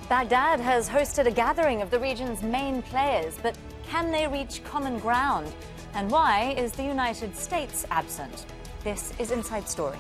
Baghdad has hosted a gathering of the region's main players, but can they reach common ground? And why is the United States absent? This is Inside Story.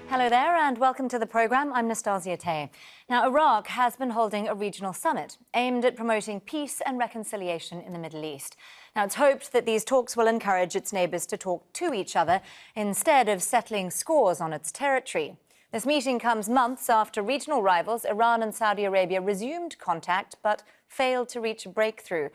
Hello there and welcome to the programme. I'm Nastasya Tay. Now, Iraq has been holding a regional summit aimed at promoting peace and reconciliation in the Middle East. Now, it's hoped that these talks will encourage its neighbours to talk to each other instead of settling scores on its territory. This meeting comes months after regional rivals Iran and Saudi Arabia resumed contact but failed to reach a breakthrough.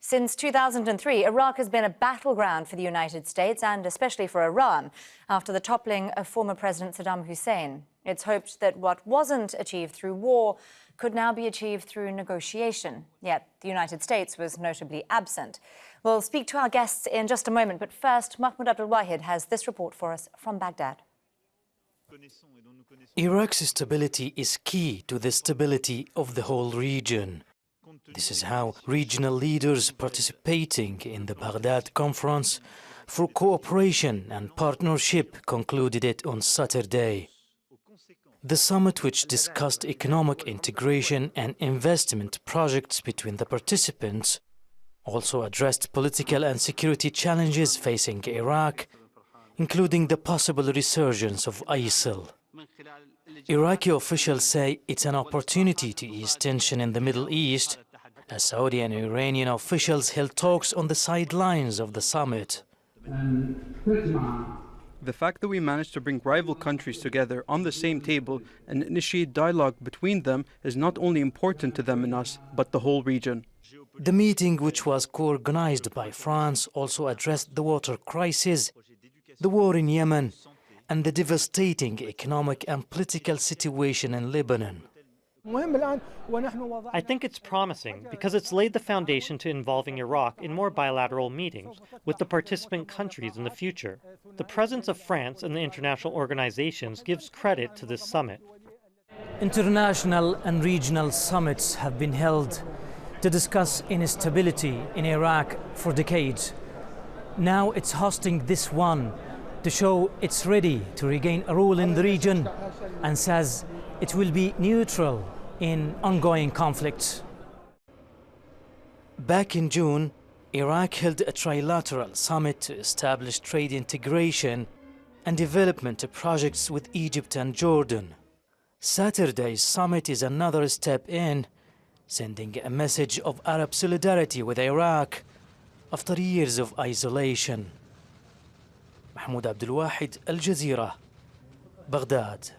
Since 2003, Iraq has been a battleground for the United States and especially for Iran after the toppling of former President Saddam Hussein. It's hoped that what wasn't achieved through war could now be achieved through negotiation. Yet the United States was notably absent. We'll speak to our guests in just a moment, but first, Mahmoud Abdul-Wahid has this report for us from Baghdad. Iraq's stability is key to the stability of the whole region. This is how regional leaders participating in the Baghdad Conference for Cooperation and Partnership concluded it on Saturday. The summit, which discussed economic integration and investment projects between the participants, also addressed political and security challenges facing Iraq, including the possible resurgence of ISIL. Iraqi officials say it's an opportunity to ease tension in the Middle East, as Saudi and Iranian officials held talks on the sidelines of the summit. The fact that we managed to bring rival countries together on the same table and initiate dialogue between them is not only important to them and us, but the whole region. The meeting, which was co-organized by France, also addressed the water crisis, the war in Yemen, and the devastating economic and political situation in Lebanon. I think it's promising because it's laid the foundation to involving Iraq in more bilateral meetings with the participant countries in the future. The presence of France in the international organizations gives credit to this summit. International and regional summits have been held to discuss instability in Iraq for decades. Now it's hosting this one to show it's ready to regain a role in the region and says it will be neutral in ongoing conflicts. Back in June, Iraq held a trilateral summit to establish trade integration and development projects with Egypt and Jordan. Saturday's summit is another step in, sending a message of Arab solidarity with Iraq after years of isolation. Mahmoud Abdul-Wahid, Al-Jazeera, Baghdad.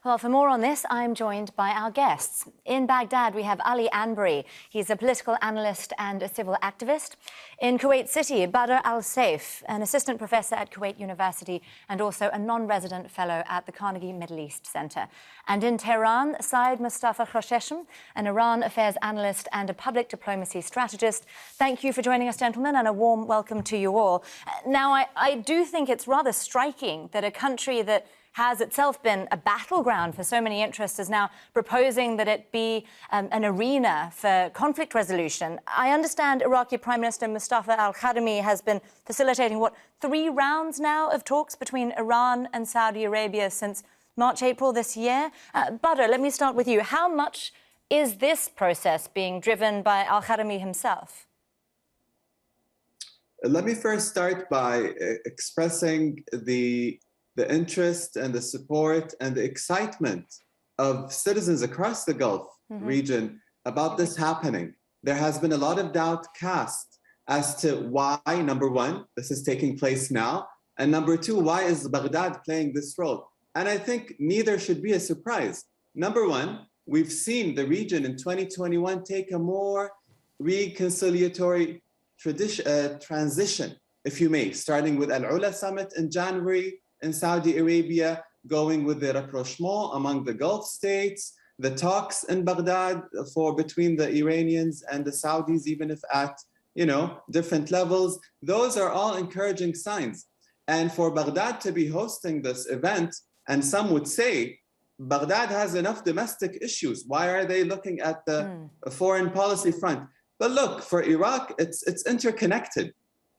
Well, for more on this, I'm joined by our guests. In Baghdad, we have Ali Anbori. He's a political analyst and a civil activist. In Kuwait City, Badr Al-Saif, an assistant professor at Kuwait University and also a non-resident fellow at the Carnegie Middle East Center. And in Tehran, Seyed Mostafa Khoshcheshm, an Iran affairs analyst and a public diplomacy strategist. Thank you for joining us, gentlemen, and a warm welcome to you all. Now, I do think it's rather striking that a country that has itself been a battleground for so many interests is now proposing that it be an arena for conflict resolution. I understand Iraqi Prime Minister Mustafa al-Kadhimi has been facilitating, 3 rounds now of talks between Iran and Saudi Arabia since March, April this year. Badr, let me start with you. How much is this process being driven by al-Kadhimi himself? Let me first start by expressing the interest and the support and the excitement of citizens across the Gulf region about this happening. There has been a lot of doubt cast as to why, number one, this is taking place now, and number two, why is Baghdad playing this role? And I think neither should be a surprise. Number one, we've seen the region in 2021 take a more reconciliatory transition, if you may, starting with Al-Ula summit in January, in Saudi Arabia, going with the rapprochement among the Gulf states, the talks in Baghdad between the Iranians and the Saudis, even if at different levels. Those are all encouraging signs. And for Baghdad to be hosting this event, and some would say, Baghdad has enough domestic issues. Why are they looking at the foreign policy front? But look, for Iraq, it's interconnected.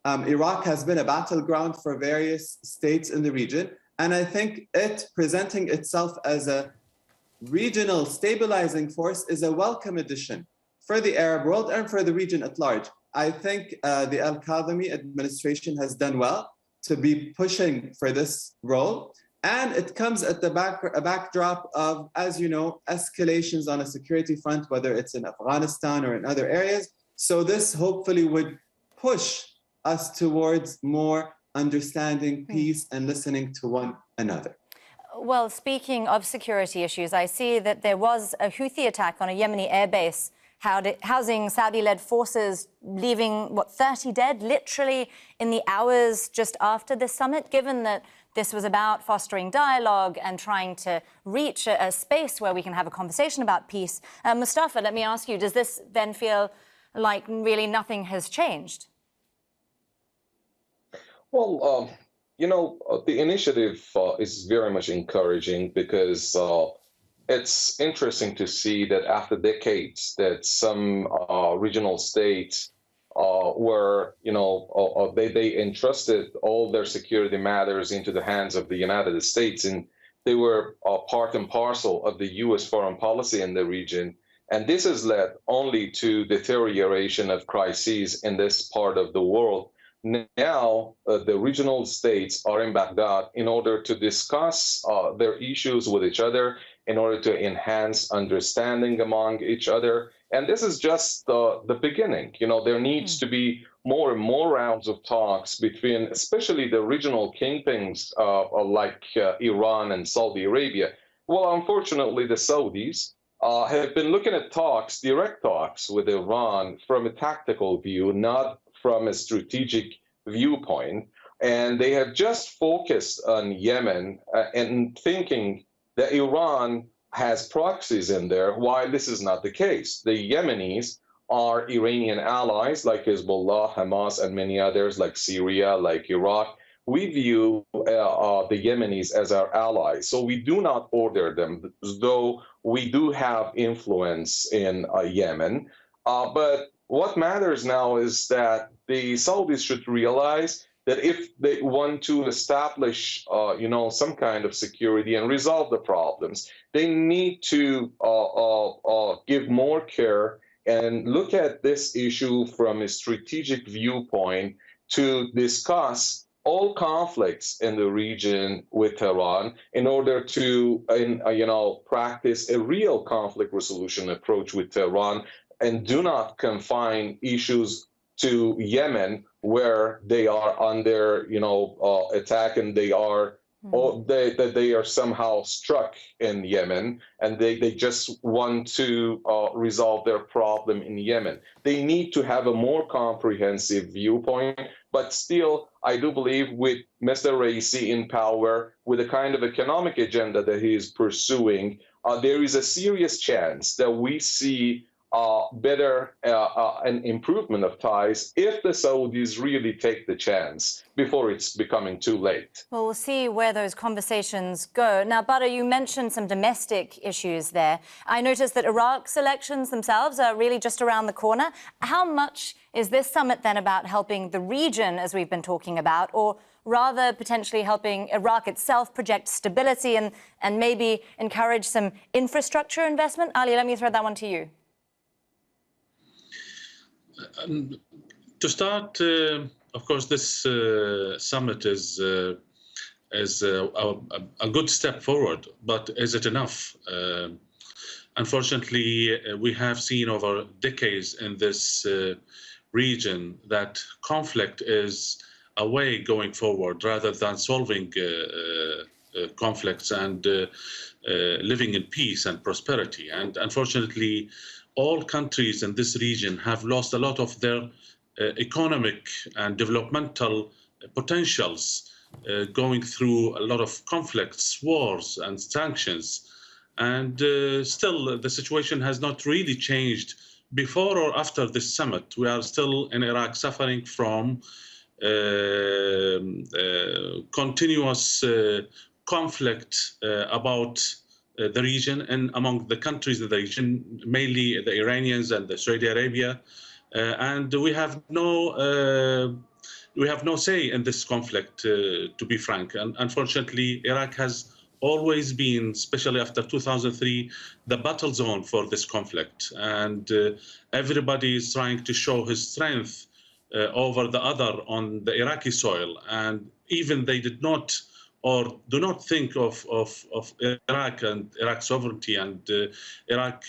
Iraq has been a battleground for various states in the region. And I think it presenting itself as a regional stabilizing force is a welcome addition for the Arab world and for the region at large. I think the Al-Kadhimi administration has done well to be pushing for this role. And it comes at the backdrop of, as you know, escalations on a security front, whether it's in Afghanistan or in other areas. So this hopefully would push us towards more understanding, peace, and listening to one another. Well, speaking of security issues, I see that there was a Houthi attack on a Yemeni airbase housing Saudi-led forces, leaving, 30 dead, literally in the hours just after this summit, given that this was about fostering dialogue and trying to reach a space where we can have a conversation about peace. Mostafa, let me ask you, does this then feel like really nothing has changed? Well, the initiative is very much encouraging because it's interesting to see that after decades that some regional states were, they entrusted all their security matters into the hands of the United States, and they were part and parcel of the U.S. foreign policy in the region. And this has led only to deterioration of crises in this part of the world. Now, the regional states are in Baghdad in order to discuss their issues with each other, in order to enhance understanding among each other. And this is just the beginning. There needs to be more and more rounds of talks between, especially the regional kingpins like Iran and Saudi Arabia. Well, unfortunately, the Saudis have been looking at direct talks with Iran from a tactical view, not from a strategic viewpoint. And they have just focused on Yemen and thinking that Iran has proxies in there, while this is not the case. The Yemenis are Iranian allies like Hezbollah, Hamas, and many others like Syria, like Iraq. We view the Yemenis as our allies, so we do not order them, though we do have influence in Yemen. But what matters now is that the Saudis should realize that if they want to establish, some kind of security and resolve the problems, they need to give more care and look at this issue from a strategic viewpoint to discuss all conflicts in the region with Iran in order to, practice a real conflict resolution approach with Iran, and do not confine issues to Yemen, where they are under, attack, and they are they are somehow struck in Yemen, and they just want to resolve their problem in Yemen. They need to have a more comprehensive viewpoint, but still, I do believe with Mr. Raisi in power, with the kind of economic agenda that he is pursuing, there is a serious chance that we see better an improvement of ties if the Saudis really take the chance before it's becoming too late. Well, we'll see where those conversations go. Now, Badr, you mentioned some domestic issues there. I noticed that Iraq's elections themselves are really just around the corner. How much is this summit then about helping the region, as we've been talking about, or rather potentially helping Iraq itself project stability and maybe encourage some infrastructure investment? Ali, let me throw that one to you. To start, of course, this summit is a good step forward, but is it enough? Unfortunately, we have seen over decades in this region that conflict is a way going forward rather than solving conflicts and living in peace and prosperity. And unfortunately, all countries in this region have lost a lot of their economic and developmental potentials, going through a lot of conflicts, wars, and sanctions. And still, the situation has not really changed before or after this summit. We are still in Iraq suffering from continuous conflict about the region and among the countries of the region, mainly the Iranians and the Saudi Arabia, and we have no say in this conflict, to be frank. And unfortunately, Iraq has always been, especially after 2003, the battle zone for this conflict. And everybody is trying to show his strength over the other on the Iraqi soil. And even they did not or do not think of Iraq and Iraq's sovereignty and Iraq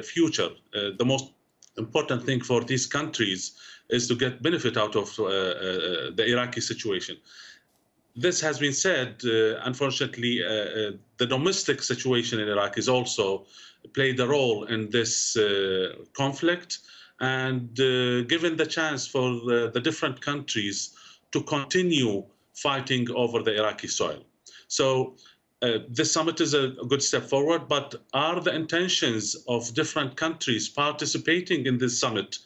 future. The most important thing for these countries is to get benefit out of the Iraqi situation. This has been said, unfortunately, the domestic situation in Iraq is also played a role in this conflict, and given the chance for the different countries to continue fighting over the Iraqi soil. So this summit is a good step forward, but are the intentions of different countries participating in this summit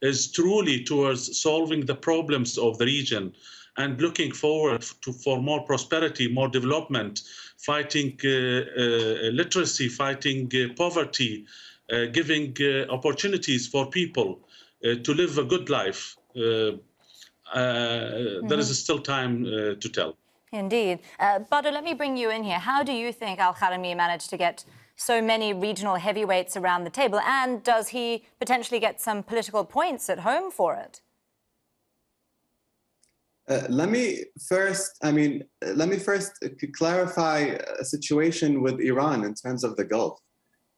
is truly towards solving the problems of the region and looking forward for more prosperity, more development, fighting illiteracy, fighting poverty, giving opportunities for people to live a good life? There is still time to tell. Indeed. Badr, let me bring you in here. How do you think Al-Kharami managed to get so many regional heavyweights around the table? And does he potentially get some political points at home for it? Let me first clarify a situation with Iran in terms of the Gulf.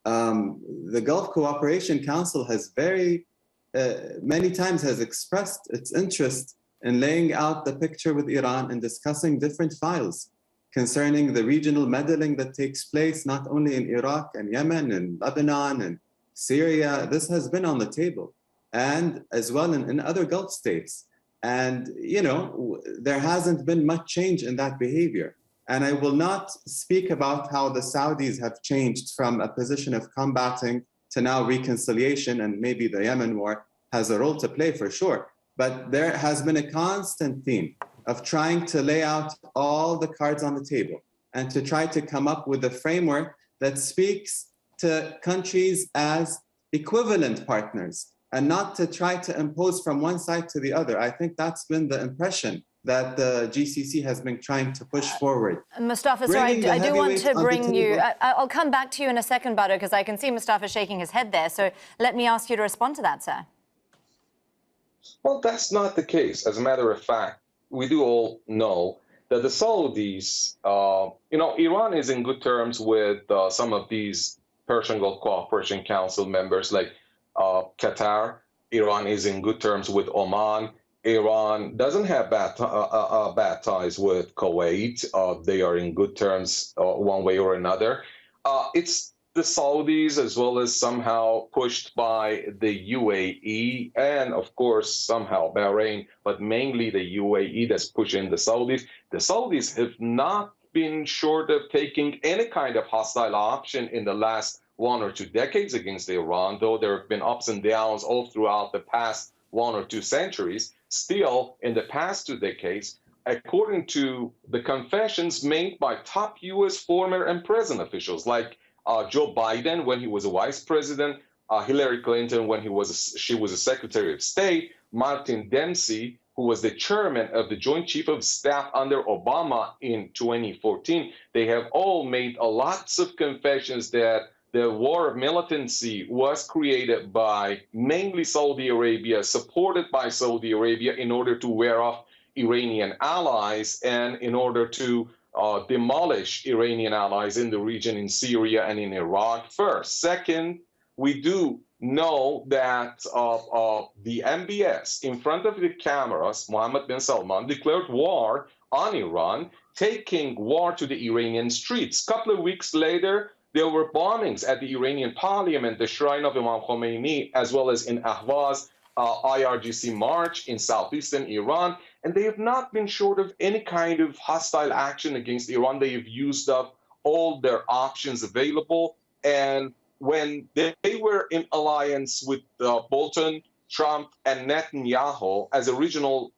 The Gulf Cooperation Council has many times has expressed its interest in laying out the picture with Iran and discussing different files concerning the regional meddling that takes place not only in Iraq and Yemen and Lebanon and Syria. This has been on the table, and as well in other Gulf states. And, there hasn't been much change in that behavior. And I will not speak about how the Saudis have changed from a position of combating to now reconciliation, and maybe the Yemen war has a role to play for sure. But there has been a constant theme of trying to lay out all the cards on the table and to try to come up with a framework that speaks to countries as equivalent partners and not to try to impose from one side to the other. I think that's been the impression that the GCC has been trying to push forward. Mustafa, sorry, I do want to bring you... I'll come back to you in a second, Badr, because I can see Mustafa shaking his head there. So let me ask you to respond to that, sir. Well, that's not the case. As a matter of fact, we do all know that the Saudis, Iran is in good terms with some of these Persian Gulf Cooperation Council members like Qatar. Iran is in good terms with Oman. Iran doesn't have bad ties with Kuwait. They are in good terms one way or another. It's the Saudis, as well as somehow pushed by the UAE and, of course, somehow Bahrain, but mainly the UAE that's pushing the Saudis. The Saudis have not been short of taking any kind of hostile option in the last 1 or 2 decades against Iran, though there have been ups and downs all throughout the past 1 or 2 centuries. Still, in the past 2 decades, according to the confessions made by top U.S. former and present officials like Joe Biden when he was a vice president, Hillary Clinton when she was a Secretary of State, Martin Dempsey, who was the chairman of the Joint Chief of Staff under Obama in 2014, they have all made lots of confessions that the war of militancy was created by mainly Saudi Arabia, supported by Saudi Arabia in order to wear off Iranian allies and in order to demolish Iranian allies in the region, in Syria and in Iraq first. Second, we do know that the MBS, in front of the cameras, Mohammed bin Salman declared war on Iran, taking war to the Iranian streets. A couple of weeks later, there were bombings at the Iranian parliament, the shrine of Imam Khomeini, as well as in Ahvaz, IRGC march in southeastern Iran. And they have not been short of any kind of hostile action against Iran. They have used up all their options available. And when they were in alliance with Bolton, Trump and Netanyahu as a regional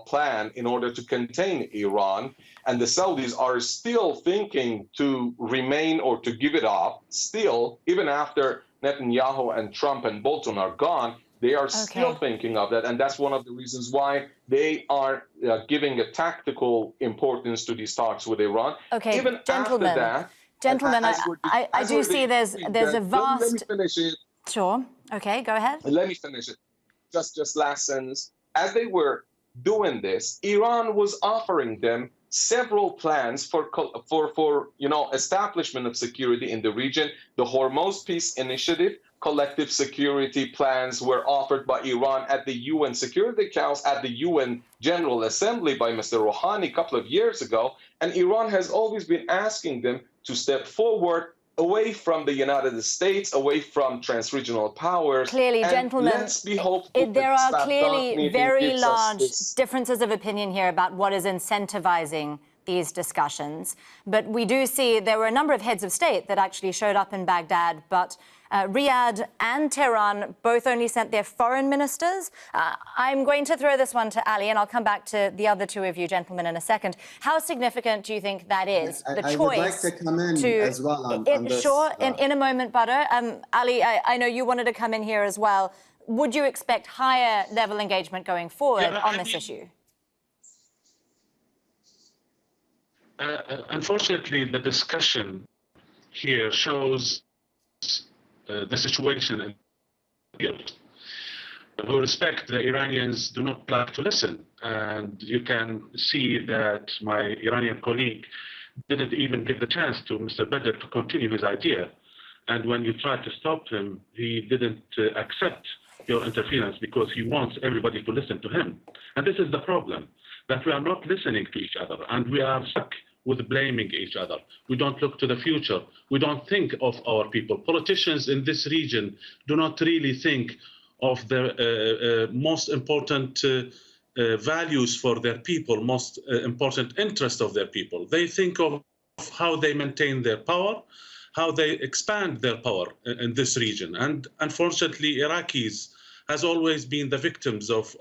plan in order to contain Iran. And the Saudis are still thinking to remain or to give it up. Still, even after Netanyahu and Trump and Bolton are gone, they are still thinking of that. And that's one of the reasons why they are giving a tactical importance to these talks with Iran. Okay, even gentlemen. after that, Gentlemen, I do see there's a vast... Let me finish it. Sure. Okay, go ahead. Let me finish it. Just last sentence. As they were doing this, Iran was offering them several plans for establishment of security in the region. The Hormuz Peace Initiative, collective security plans were offered by Iran at the UN Security Council, at the UN General Assembly by Mr. Rouhani a couple of years ago. And Iran has always been asking them to step forward away from the United States, away from trans-regional powers. Clearly, and gentlemen, let's be hopeful there are that clearly very large this. differences of opinion here about what is incentivizing these discussions. But we do see there were a number of heads of state that actually showed up in Baghdad, but Riyadh and Tehran both only sent their foreign ministers. I'm going to throw this one to Ali, and I'll come back to the other two of you gentlemen in a second. How significant do you think that is? I choice would like to come in as well on this. Sure, in a moment, Badr. Ali, I know you wanted to come in here as well. Would you expect higher level engagement going forward on this issue? Unfortunately, the discussion here shows the situation in Europe. With respect, the Iranians do not like to listen. And you can see that my Iranian colleague didn't even give the chance to Mr. Badr to continue his idea. And when you tried to stop him, he didn't accept your interference because he wants everybody to listen to him. And this is the problem, that we are not listening to each other, and we are stuck with blaming each other. We don't look to the future. We don't think of our people. Politicians in this region do not really think of the most important values for their people, most important interests of their people. They think of how they maintain their power, how they expand their power in this region. And unfortunately, Iraqis has always been the victims of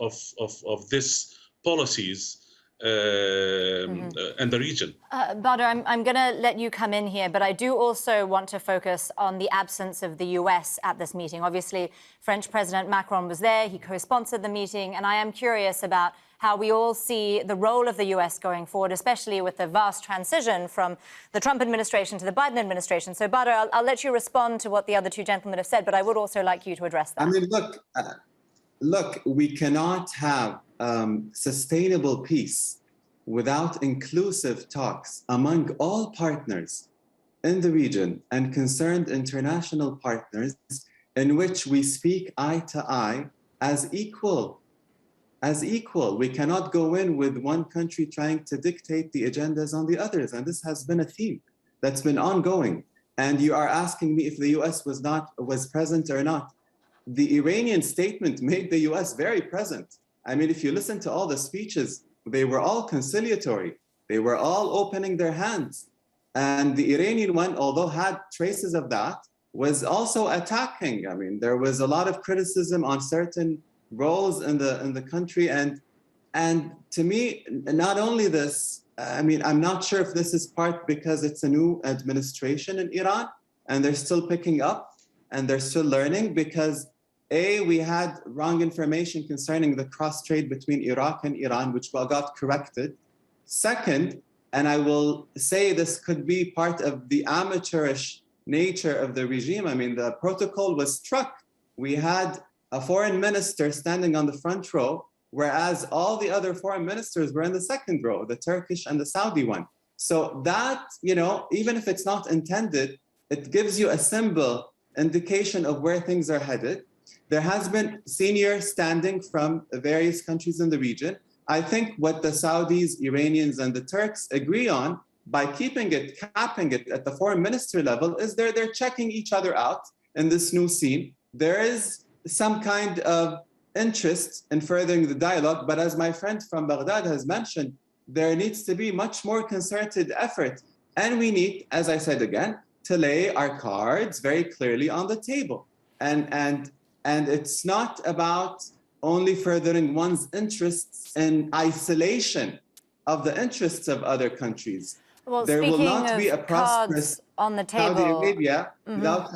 this policies in the region. Badr, I'm going to let you come in here, but I do also want to focus on the absence of the US at this meeting. Obviously, French President Macron was there. He co-sponsored the meeting, and I am curious about how we all see the role of the US going forward, especially with the vast transition from the Trump administration to the Biden administration. So, Badr, I'll let you respond to what the other two gentlemen have said, but I would also like you to address that. I mean, look, we cannot have sustainable peace without inclusive talks among all partners in the region and concerned international partners in which we speak eye to eye as equal. We cannot go in with one country trying to dictate the agendas on the others. And this has been a theme that's been ongoing. And you are asking me if the US was present or not. The Iranian statement made the US very present. I mean, if you listen to all the speeches, they were all conciliatory. They were all opening their hands. And the Iranian one, although had traces of that, was also attacking. I mean, there was a lot of criticism on certain roles in the country. And to me, not only this, I mean, I'm not sure if this is part because it's a new administration in Iran and they're still picking up and they're still learning, because we had wrong information concerning the cross-trade between Iraq and Iran, which got corrected. Second, and I will say this could be part of the amateurish nature of the regime. I mean, the protocol was struck. We had a foreign minister standing on the front row, whereas all the other foreign ministers were in the second row, the Turkish and the Saudi one. So that, even if it's not intended, it gives you a symbol indication of where things are headed. There has been senior standing from various countries in the region. I think what the Saudis, Iranians, and the Turks agree on by capping it at the foreign minister level is they're checking each other out in this new scene. There is some kind of interest in furthering the dialogue, but as my friend from Baghdad has mentioned, there needs to be much more concerted effort. And we need, as I said again, to lay our cards very clearly on the table. And And it's not about only furthering one's interests in isolation of the interests of other countries. Well, there will speaking not be a of prosperous cards on the table, Saudi Arabia without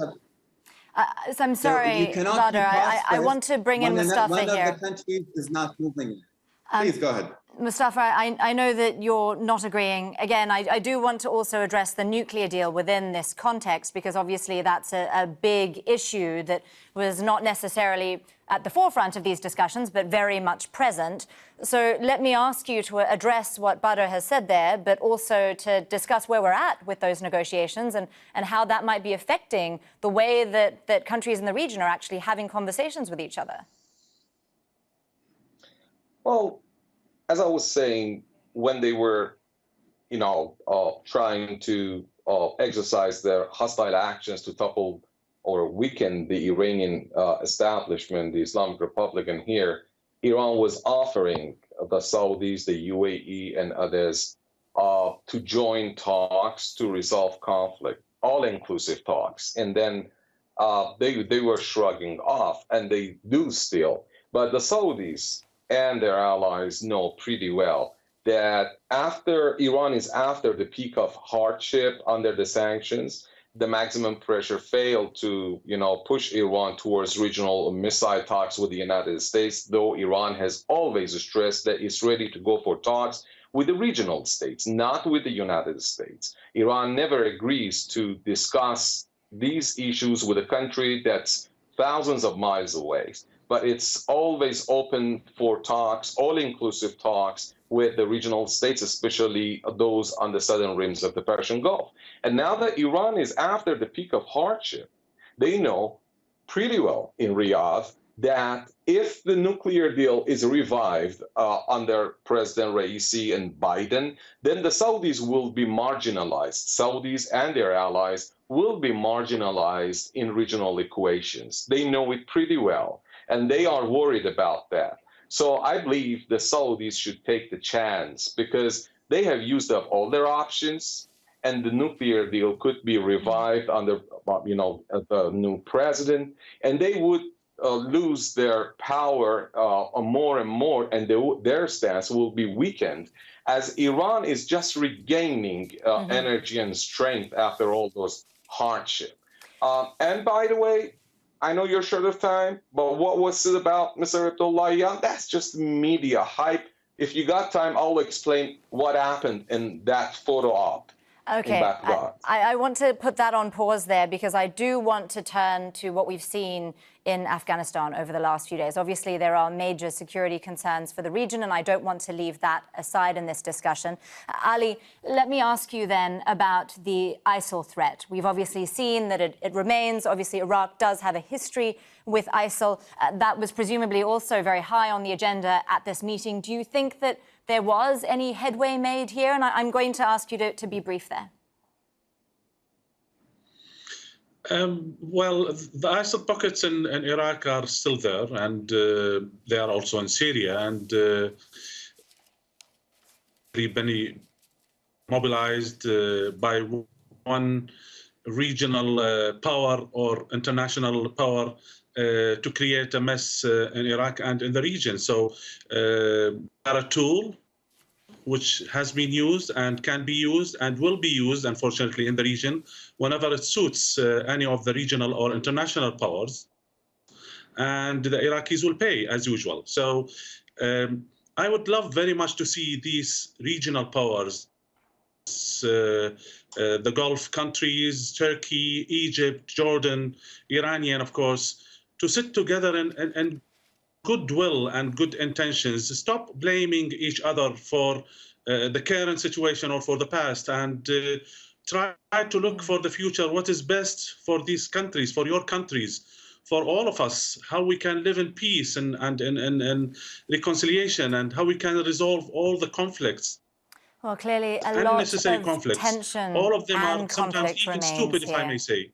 so I'm sorry, Badr, I want to bring in Mustafa one here. of the countries is not moving. Please go ahead. Mustafa, I know that you're not agreeing. Again, I do want to also address the nuclear deal within this context, because obviously that's a big issue that was not necessarily at the forefront of these discussions, but very much present. So let me ask you to address what Badr has said there, but also to discuss where we're at with those negotiations and how that might be affecting the way that countries in the region are actually having conversations with each other. Well, as I was saying, when they were, trying to exercise their hostile actions to topple or weaken the Iranian establishment, the Islamic Republic, and here, Iran was offering the Saudis, the UAE, and others to join talks to resolve conflict, all-inclusive talks. And then they were shrugging off, and they do still. But the Saudis and their allies know pretty well that after Iran is after the peak of hardship under the sanctions, the maximum pressure failed to, push Iran towards regional missile talks with the United States, though Iran has always stressed that it's ready to go for talks with the regional states, not with the United States. Iran never agrees to discuss these issues with a country that's thousands of miles away, but it's always open for talks, all-inclusive talks with the regional states, especially those on the southern rims of the Persian Gulf. And now that Iran is after the peak of hardship, they know pretty well in Riyadh that if the nuclear deal is revived under President Raisi and Biden, then the Saudis will be marginalized. Saudis and their allies will be marginalized in regional equations. They know it pretty well, and they are worried about that. So I believe the Saudis should take the chance because they have used up all their options, and the nuclear deal could be revived under, the new president, and they would lose their power more and more, and their stance will be weakened as Iran is just regaining energy and strength after all those hardship. And by the way, I know you're short of time, but what was it about Mr. Abdullahian? That's just media hype. If you got time, I'll explain what happened in that photo op. Okay, I want to put that on pause there because I do want to turn to what we've seen in Afghanistan over the last few days. Obviously, there are major security concerns for the region, and I don't want to leave that aside in this discussion. Ali, let me ask you then about the ISIL threat. We've obviously seen that it remains. Obviously, Iraq does have a history with ISIL. That was presumably also very high on the agenda at this meeting. Do you think that there was any headway made here? And I'm going to ask you to be brief there. Well, the ISIL pockets in Iraq are still there, and they are also in Syria, and been mobilized by one regional power or international power to create a mess in Iraq and in the region. So they are a tool which has been used and can be used and will be used, unfortunately, in the region whenever it suits any of the regional or international powers. And the Iraqis will pay, as usual. So I would love very much to see these regional powers, the Gulf countries, Turkey, Egypt, Jordan, Iranian, of course, to sit together and goodwill and good intentions. Stop blaming each other for the current situation or for the past, and try to look for the future, what is best for these countries, for your countries, for all of us, how we can live in peace and reconciliation, and how we can resolve all the conflicts. Well, clearly a lot unnecessary of conflicts. tension All of them and are sometimes conflict even remains stupid, if I here. may say.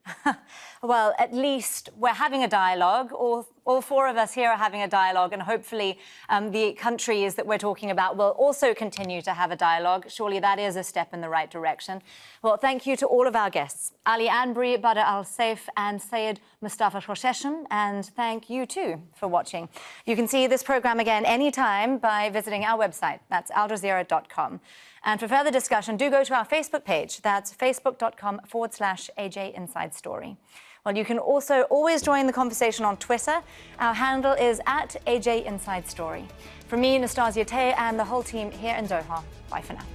Well, at least we're having a dialogue. All four of us here are having a dialogue, and hopefully the countries that we're talking about will also continue to have a dialogue. Surely that is a step in the right direction. Well, thank you to all of our guests, Ali Anbori, Badr Al-Saif and Seyed Mostafa Khoshcheshm, and thank you too for watching. You can see this program again anytime by visiting our website. That's aljazeera.com. And for further discussion, do go to our Facebook page. That's facebook.com/AJ Inside Story. Well, you can also always join the conversation on Twitter. Our handle is @AJ Inside Story. From me, Nastasya Tay, and the whole team here in Doha, bye for now.